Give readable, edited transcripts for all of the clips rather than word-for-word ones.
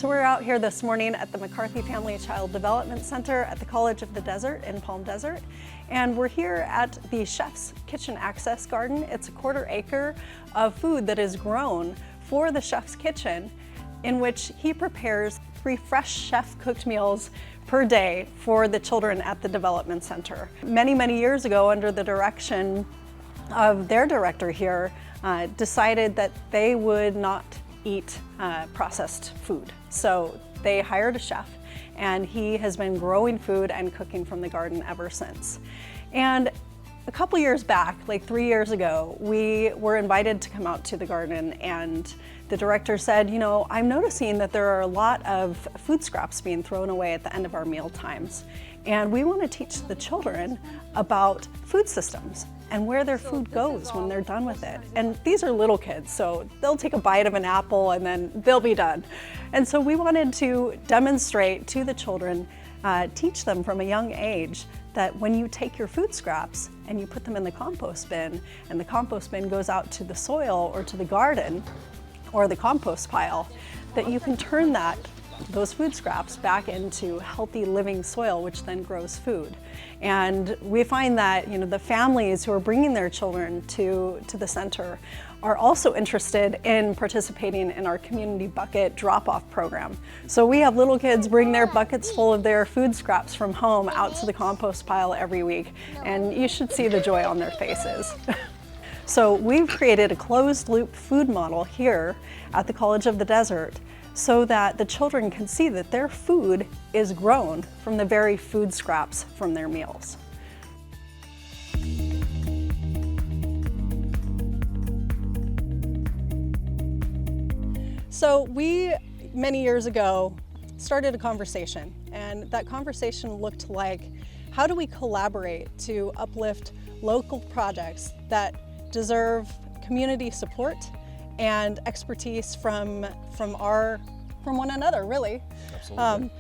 So we're out here this morning at the McCarthy Family Child Development Center at the College of the Desert in Palm Desert. And we're here at the Chef's Kitchen Access Garden. It's a 1/4 acre of food that is grown for the Chef's Kitchen, in which he prepares 3 fresh chef-cooked meals per day for the children at the Development Center. Many, many years ago, under the direction of their director here, decided that they would not eat processed food. So they hired a chef, and he has been growing food and cooking from the garden ever since. And a couple years back, like 3 years ago, we were invited to come out to the garden, and the director said, you know, I'm noticing that there are a lot of food scraps being thrown away at the end of our meal times. And we want to teach the children about food systems and where their food goes when they're done with it. And these are little kids, so they'll take a bite of an apple and then they'll be done. And so we wanted to demonstrate to the children, teach them from a young age that when you take your food scraps and you put them in the compost bin, and the compost bin goes out to the soil or to the garden or the compost pile, that you can turn those food scraps back into healthy living soil, which then grows food. And we find that, you know, the families who are bringing their children to the center are also interested in participating in our community bucket drop-off program. So we have little kids bring their buckets full of their food scraps from home out to the compost pile every week, and you should see the joy on their faces. So we've created a closed-loop food model here at the College of the Desert so that the children can see that their food is grown from the very food scraps from their meals. So we, many years ago, started a conversation, and that conversation looked like, how do we collaborate to uplift local projects that deserve community support and expertise from one another, really. Absolutely.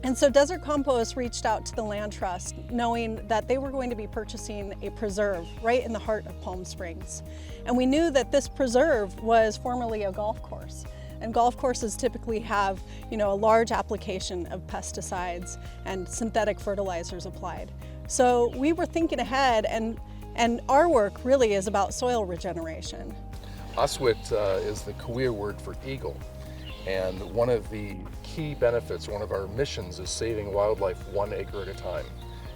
And so Desert Compost reached out to the Land Trust, knowing that they were going to be purchasing a preserve right in the heart of Palm Springs. And we knew that this preserve was formerly a golf course. And golf courses typically have, you know, a large application of pesticides and synthetic fertilizers applied. So we were thinking ahead, and our work really is about soil regeneration. Aswit is the Career word for eagle, and one of the key benefits, one of our missions, is saving wildlife 1 acre at a time.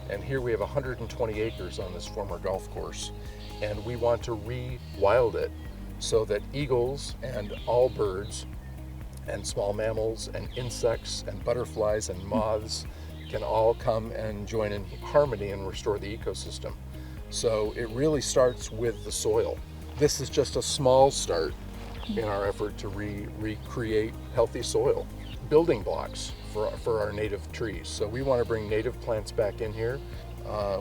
And here we have 120 acres on this former golf course, and we want to re-wild it so that eagles and all birds and small mammals and insects and butterflies and moths can all come and join in harmony and restore the ecosystem. So it really starts with the soil. This is just a small start in our effort to recreate healthy soil. Building blocks for our native trees. So we want to bring native plants back in here.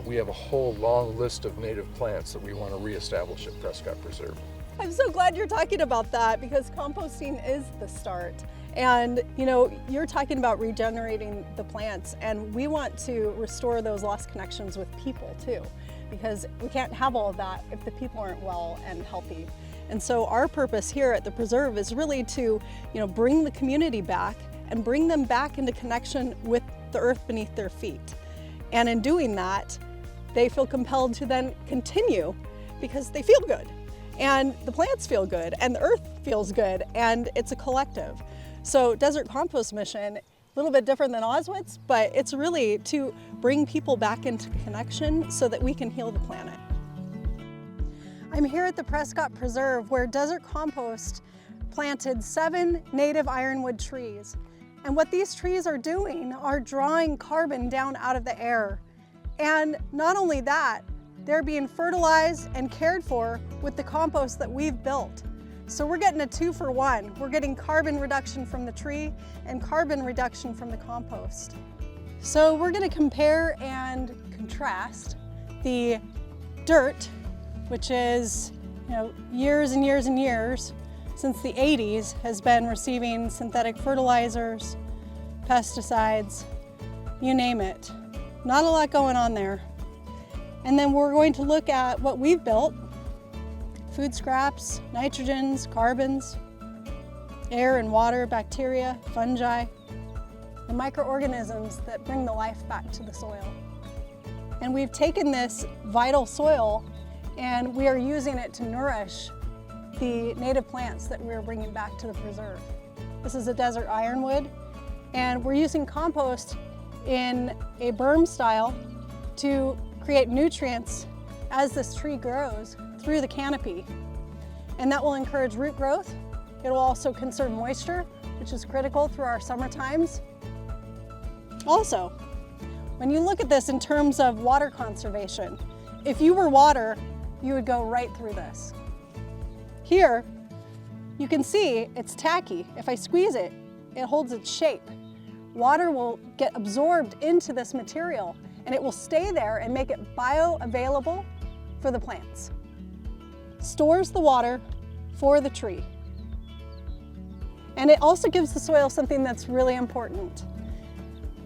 We have a whole long list of native plants that we want to reestablish at Prescott Preserve. I'm so glad you're talking about that, because composting is the start. And you know, you're talking about regenerating the plants, and we want to restore those lost connections with people too, because we can't have all of that if the people aren't well and healthy. And so our purpose here at the preserve is really to, you know, bring the community back and bring them back into connection with the earth beneath their feet. And in doing that, they feel compelled to then continue because they feel good. And the plants feel good, and the earth feels good, and it's a collective. So Desert Compost mission, a little bit different than Oswit's, but it's really to bring people back into connection so that we can heal the planet. I'm here at the Prescott Preserve, where Desert Compost planted 7 native ironwood trees. And what these trees are doing are drawing carbon down out of the air. And not only that, they're being fertilized and cared for with the compost that we've built. So we're getting a 2-for-1. We're getting carbon reduction from the tree and carbon reduction from the compost. So we're going to compare and contrast the dirt, which is, you know, years and years and years since the 80s has been receiving synthetic fertilizers, pesticides, you name it. Not a lot going on there. And then we're going to look at what we've built: food scraps, nitrogens, carbons. air and water, bacteria, fungi, the microorganisms that bring the life back to the soil. And we've taken this vital soil and we are using it to nourish the native plants that we're bringing back to the preserve. This is a desert ironwood, and we're using compost in a berm style to create nutrients as this tree grows through the canopy. And that will encourage root growth. It will also conserve moisture, which is critical through our summer times. Also, when you look at this in terms of water conservation, if you were water, you would go right through this. Here, you can see it's tacky. If I squeeze it, it holds its shape. Water will get absorbed into this material and it will stay there and make it bioavailable for the plants. Stores the water for the tree. And it also gives the soil something that's really important.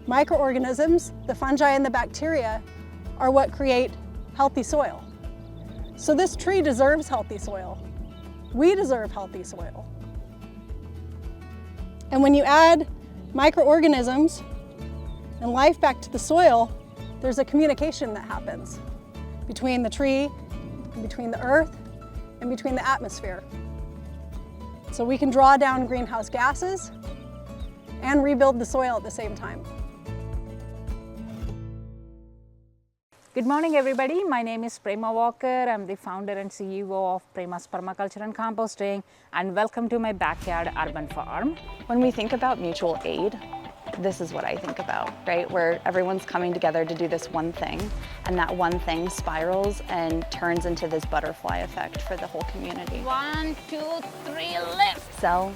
Microorganisms, the fungi and the bacteria, are what create healthy soil. So this tree deserves healthy soil. We deserve healthy soil. And when you add microorganisms and life back to the soil, there's a communication that happens between the tree, between the earth, and between the atmosphere. So we can draw down greenhouse gases and rebuild the soil at the same time. Good morning, everybody. My name is Prema Walker. I'm the founder and CEO of Prema's Permaculture and Composting, and welcome to my backyard urban farm. When we think about mutual aid, this is what I think about, right? Where everyone's coming together to do this one thing, and that one thing spirals and turns into this butterfly effect for the whole community. 1, 2, 3, lift! Sell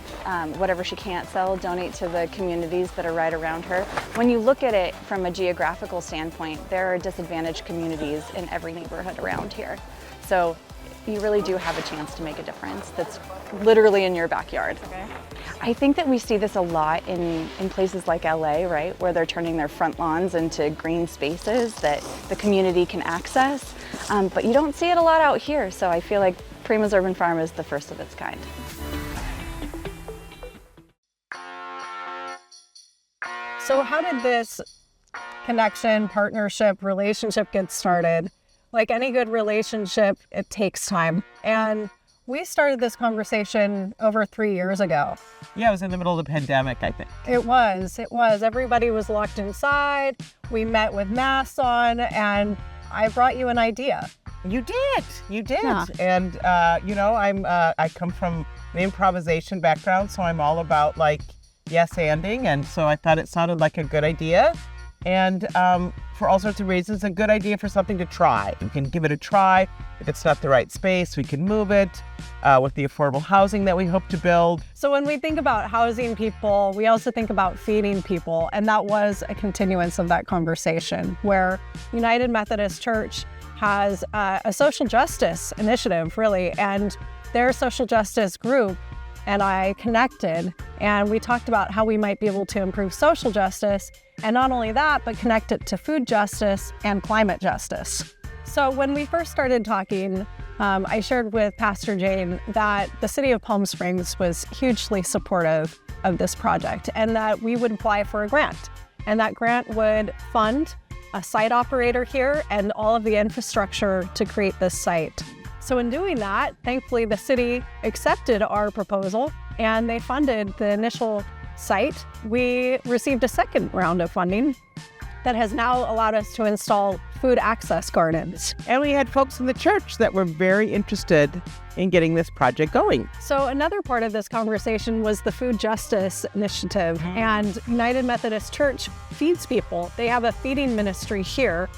whatever she can't sell, donate to the communities that are right around her. When you look at it from a geographical standpoint, there are disadvantaged communities in every neighborhood around here. So you really do have a chance to make a difference that's literally in your backyard. Okay. I think that we see this a lot in places like LA, right? Where they're turning their front lawns into green spaces that the community can access. But you don't see it a lot out here. So I feel like Prema's Urban Farm is the first of its kind. So how did this connection, partnership, relationship get started? Like any good relationship, it takes time. And we started this conversation over 3 years ago. Yeah, it was in the middle of the pandemic, I think. It was. Everybody was locked inside. We met with masks on, and I brought you an idea. You did. Yeah. And I come from an improvisation background, so I'm all about like yes-anding, and so I thought it sounded like a good idea. And for all sorts of reasons, a good idea for something to try. We can give it a try. If it's not the right space, we can move it with the affordable housing that we hope to build. So when we think about housing people, we also think about feeding people. And that was a continuance of that conversation where United Methodist Church has a social justice initiative, really, and their social justice group and I connected, and we talked about how we might be able to improve social justice, and not only that, but connect it to food justice and climate justice. So when we first started talking, I shared with Pastor Jane that the city of Palm Springs was hugely supportive of this project and that we would apply for a grant, and that grant would fund a site operator here and all of the infrastructure to create this site. So in doing that, thankfully the city accepted our proposal and they funded the initial site. We received a second round of funding that has now allowed us to install food access gardens. And we had folks in the church that were very interested in getting this project going. So another part of this conversation was the food justice initiative, and United Methodist Church feeds people. They have a feeding ministry here,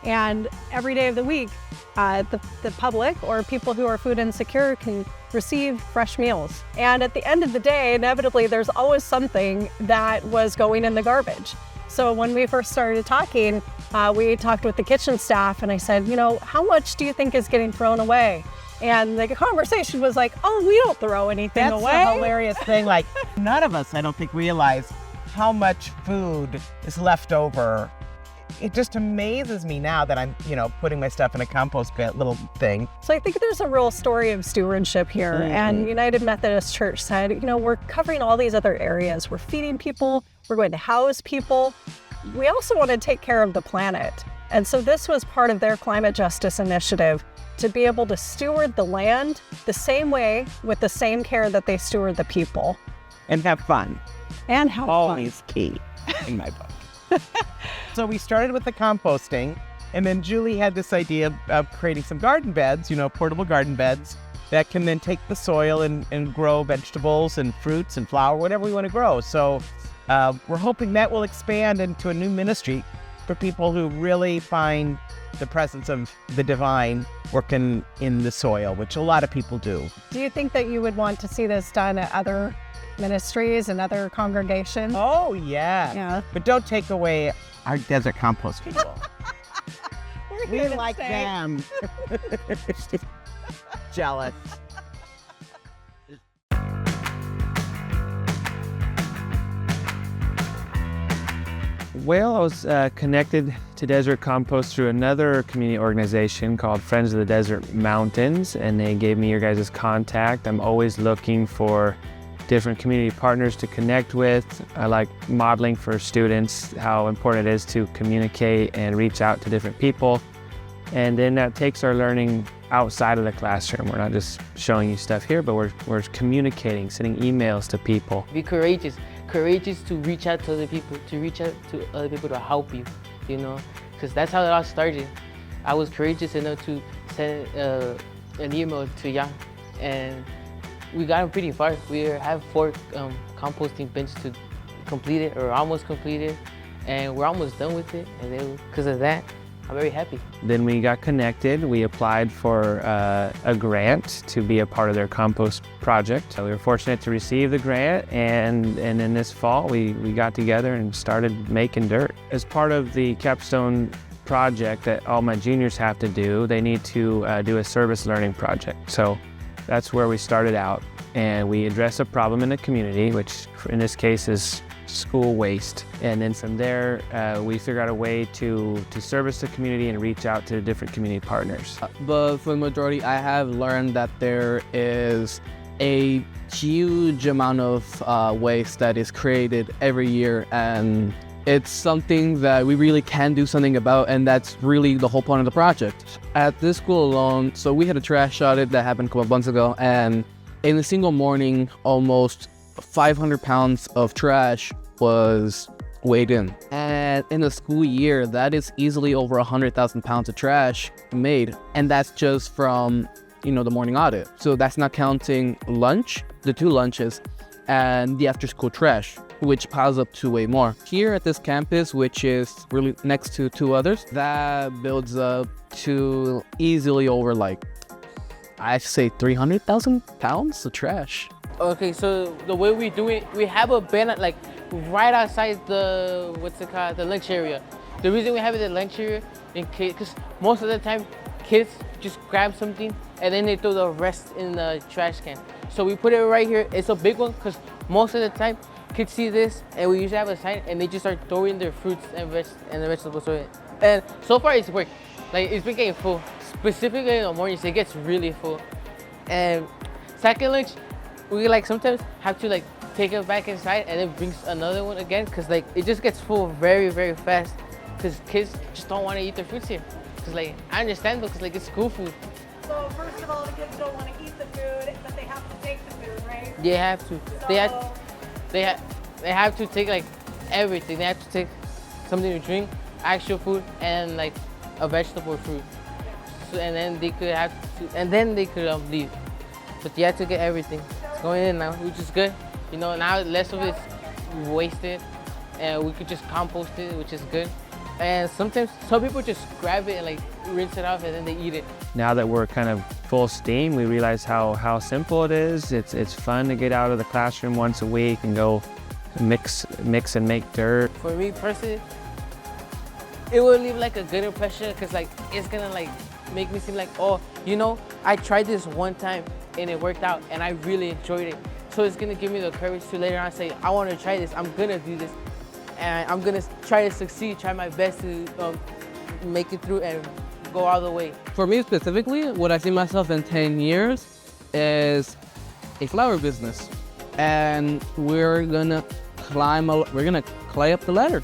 and every day of the week, the public or people who are food insecure can receive fresh meals. And at the end of the day, inevitably, there's always something that was going in the garbage. So when we first started talking, we talked with the kitchen staff and I said, how much do you think is getting thrown away? And the conversation was like, oh, we don't throw anything away. That's the hilarious thing. Like, none of us, I don't think, realize how much food is left over it just amazes me now that I'm, putting my stuff in a compost bin, little thing. So I think there's a real story of stewardship here. And United Methodist Church said, we're covering all these other areas. We're feeding people. We're going to house people. We also want to take care of the planet. And so this was part of their climate justice initiative, to be able to steward the land the same way with the same care that they steward the people. And have fun. And how Always key in my book. So we started with the composting, and then Julie had this idea of creating some garden beds, portable garden beds that can then take the soil and grow vegetables and fruits and flower, whatever we want to grow. So we're hoping that will expand into a new ministry for people who really find the presence of the divine working in the soil, which a lot of people do. Do you think that you would want to see this done at other ministries and other congregations? Oh, yeah. Yeah. But don't take away our desert compost people. We here to like stay. them. Jealous. Well, I was connected to Desert Compost through another community organization called Friends of the Desert Mountains, and they gave me your guys' contact. I'm always looking for different community partners to connect with. I like modeling for students how important it is to communicate and reach out to different people. And then that takes our learning outside of the classroom. We're not just showing you stuff here, but we're communicating, sending emails to people. Be courageous to reach out to other people, to help you, because that's how it all started. I was courageous enough to send an email to Yang, and we got pretty far. We have 4 composting bins to complete it, or almost completed, and we're almost done with it. And then because of that, I'm very happy. Then we got connected. We applied for a grant to be a part of their compost project. So we were fortunate to receive the grant, and in this fall we got together and started making dirt. As part of the capstone project that all my juniors have to do, they need to do a service learning project. So that's where we started out, and we address a problem in the community, which in this case is school waste. And then from there, we figure out a way to service the community and reach out to different community partners. But for the majority, I have learned that there is a huge amount of waste that is created every year, and it's something that we really can do something about, and that's really the whole point of the project. At this school alone, so we had a trash audit that happened a couple of months ago, and in a single morning, almost 500 pounds of trash was weighed in. And in a school year, that is easily over 100,000 pounds of trash made. And that's just from, the morning audit. So that's not counting lunch, the 2 lunches, and the after school trash, which piles up to way more. Here at this campus, which is really next to 2 others, that builds up to easily over I'd say 300,000 pounds of trash. Okay, so the way we do it, we have a bin right outside the lunch area. The reason we have it in the lunch area, because most of the time kids just grab something and then they throw the rest in the trash can. So we put it right here. It's a big one because most of the time kids see this, and we usually have a sign, and they just start throwing their fruits and the vegetables in it. And so far it's worked. It's been getting full. Specifically in the mornings, it gets really full. And second lunch, we sometimes have to take it back inside and then bring another one again, because it just gets full very, very fast, because kids just don't want to eat their fruits here. Because I understand, because it's school food. So first of all, the kids don't want to eat the food, but they have to take the food, right? They have to. So They have to take everything. They have to take something to drink, actual food, and a vegetable or fruit. So, and then they could leave. But you have to get everything. It's going in now, which is good. Now less of it's wasted, and we could just compost it, which is good. And sometimes some people just grab it and rinse it off, and then they eat it. Now that we're kind of full steam, we realize how simple it is. It's fun to get out of the classroom once a week and go mix and make dirt. For me personally, it will leave a good impression, because it's gonna make me seem I tried this one time and it worked out and I really enjoyed it. So it's gonna give me the courage to later on say, I want to try this, I'm gonna do this. and I'm gonna try to succeed, try my best to make it through and go all the way. For me specifically, what I see myself in 10 years is a flower business, and we're gonna climb up the ladder.